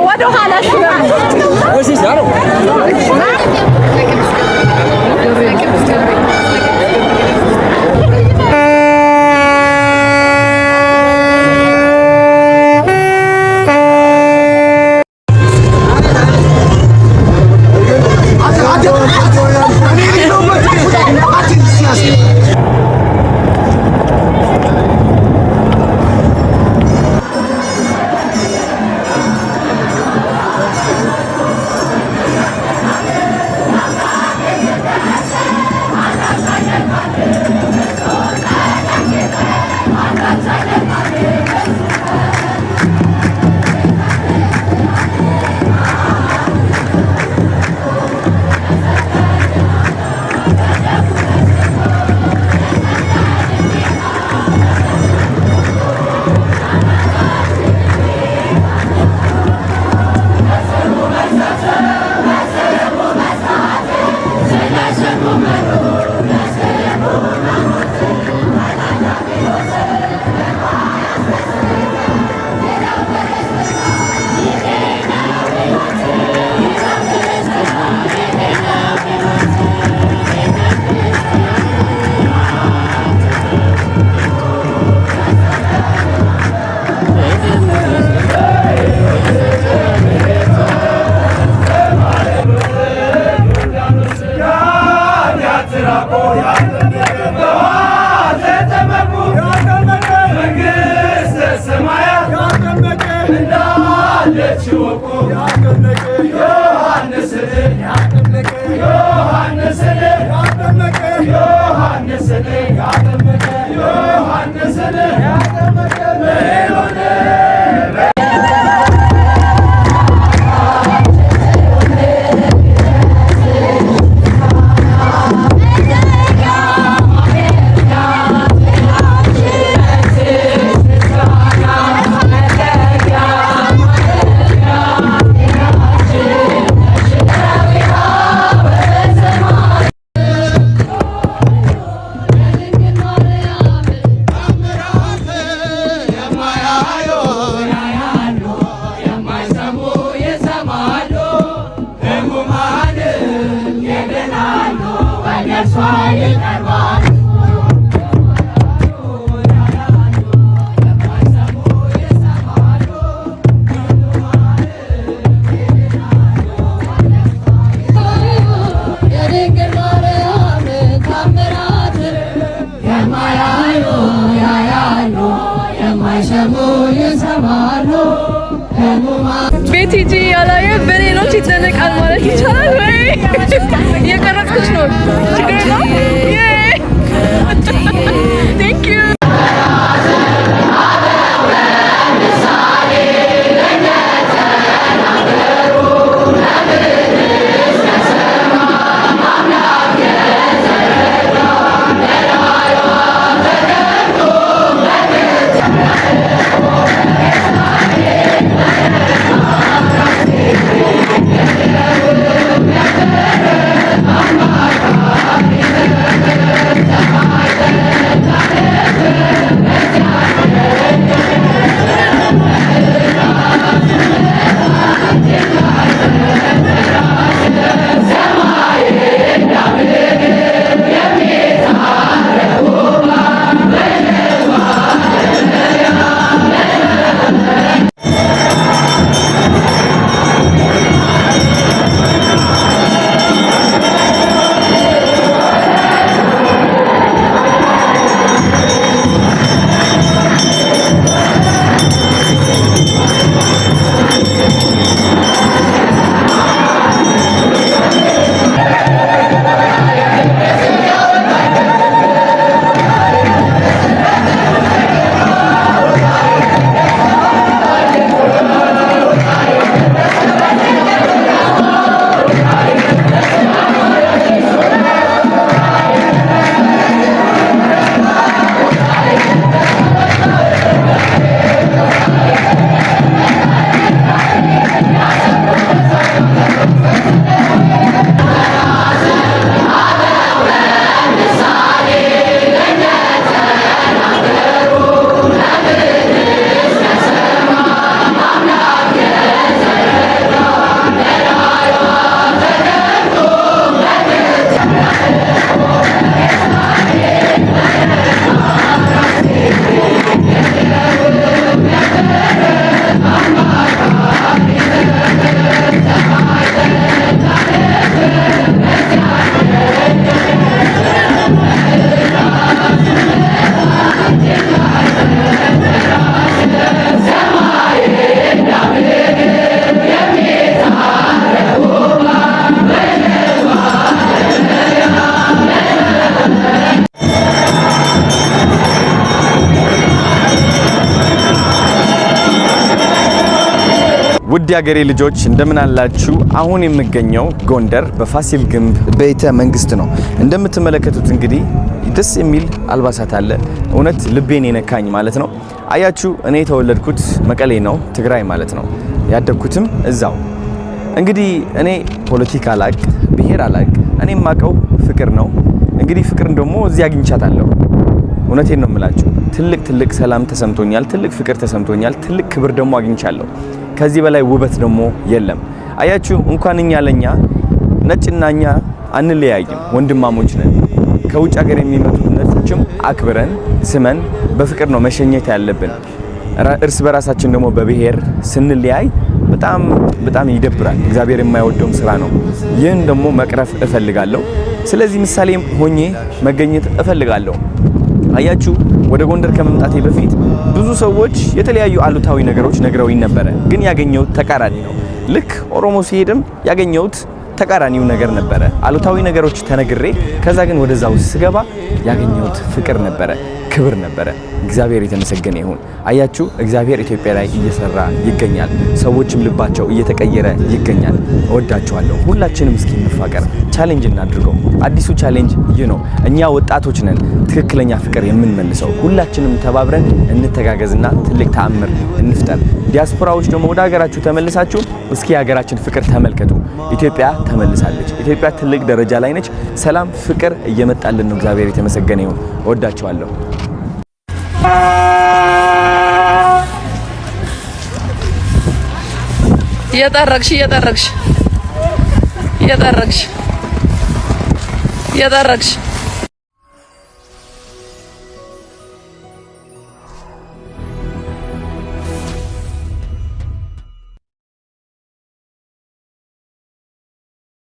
ወደ ኋላ ቤት ሂጂ ያላየ በሌሎች ይደነቃል ማለት ይቻላል ወይ? እየቀረጥኩሽ ነው። ችግር ነው። ቴንክ ዩ ውድ ያገሬ ልጆች እንደምን አላችሁ? አሁን የምገኘው ጎንደር በፋሲል ግንብ ቤተ መንግስት ነው። እንደምትመለከቱት እንግዲህ ደስ የሚል አልባሳት አለ። እውነት ልቤን የነካኝ ማለት ነው። አያችሁ እኔ የተወለድኩት መቀሌ ነው፣ ትግራይ ማለት ነው። ያደግኩትም እዛው። እንግዲህ እኔ ፖለቲካ አላቅ፣ ብሔር አላቅ። እኔ የማውቀው ፍቅር ነው። እንግዲህ ፍቅርን ደግሞ እዚህ አግኝቻታለሁ። እውነቴን ነው የምላችሁ። ትልቅ ሰላም ተሰምቶኛል፣ ትልቅ ፍቅር ተሰምቶኛል፣ ትልቅ ክብር ደግሞ አግኝቻለሁ። ከዚህ በላይ ውበት ደግሞ የለም። አያችሁ እንኳን እኛ ለኛ ነጭና እኛ አንለያይም፣ ወንድማሞች ነን። ከውጭ ሀገር የሚመጡት ነጮችም አክብረን ስመን በፍቅር ነው መሸኘት ያለብን። እርስ በራሳችን ደግሞ በብሔር ስንለያይ በጣም ይደብራል። እግዚአብሔር የማይወደውም ስራ ነው። ይህን ደግሞ መቅረፍ እፈልጋለሁ። ስለዚህ ምሳሌ ሆኜ መገኘት እፈልጋለሁ። አያችሁ ወደ ጎንደር ከመምጣቴ በፊት ብዙ ሰዎች የተለያዩ አሉታዊ ነገሮች ነግረውኝ ነበረ፣ ግን ያገኘሁት ተቃራኒ ነው። ልክ ኦሮሞ ሲሄድም ያገኘሁት ተቃራኒው ነገር ነበረ። አሉታዊ ነገሮች ተነግሬ ከዛ ግን ወደዛው ስገባ ያገኘሁት ፍቅር ነበረ፣ ክብር ነበረ። እግዚአብሔር የተመሰገነ ይሁን። አያችሁ እግዚአብሔር ኢትዮጵያ ላይ እየሰራ ይገኛል። ሰዎችም ልባቸው እየተቀየረ ይገኛል። እወዳችኋለሁ። ሁላችንም እስኪ እንፋቀር፣ ቻሌንጅ እናድርገው። አዲሱ ቻሌንጅ ይህ ነው። እኛ ወጣቶች ነን ትክክለኛ ፍቅር የምንመልሰው። ሁላችንም ተባብረን እንተጋገዝና ትልቅ ተአምር እንፍጠር። ዲያስፖራዎች ደግሞ ወደ ሀገራችሁ ተመልሳችሁ እስኪ የሀገራችን ፍቅር ተመልከቱ። ኢትዮጵያ ተመልሳለች። ኢትዮጵያ ትልቅ ደረጃ ላይ ነች። ሰላም፣ ፍቅር እየመጣልን ነው። እግዚአብሔር የተመሰገነ ይሁን። እወዳችኋለሁ። እየጠረግሽ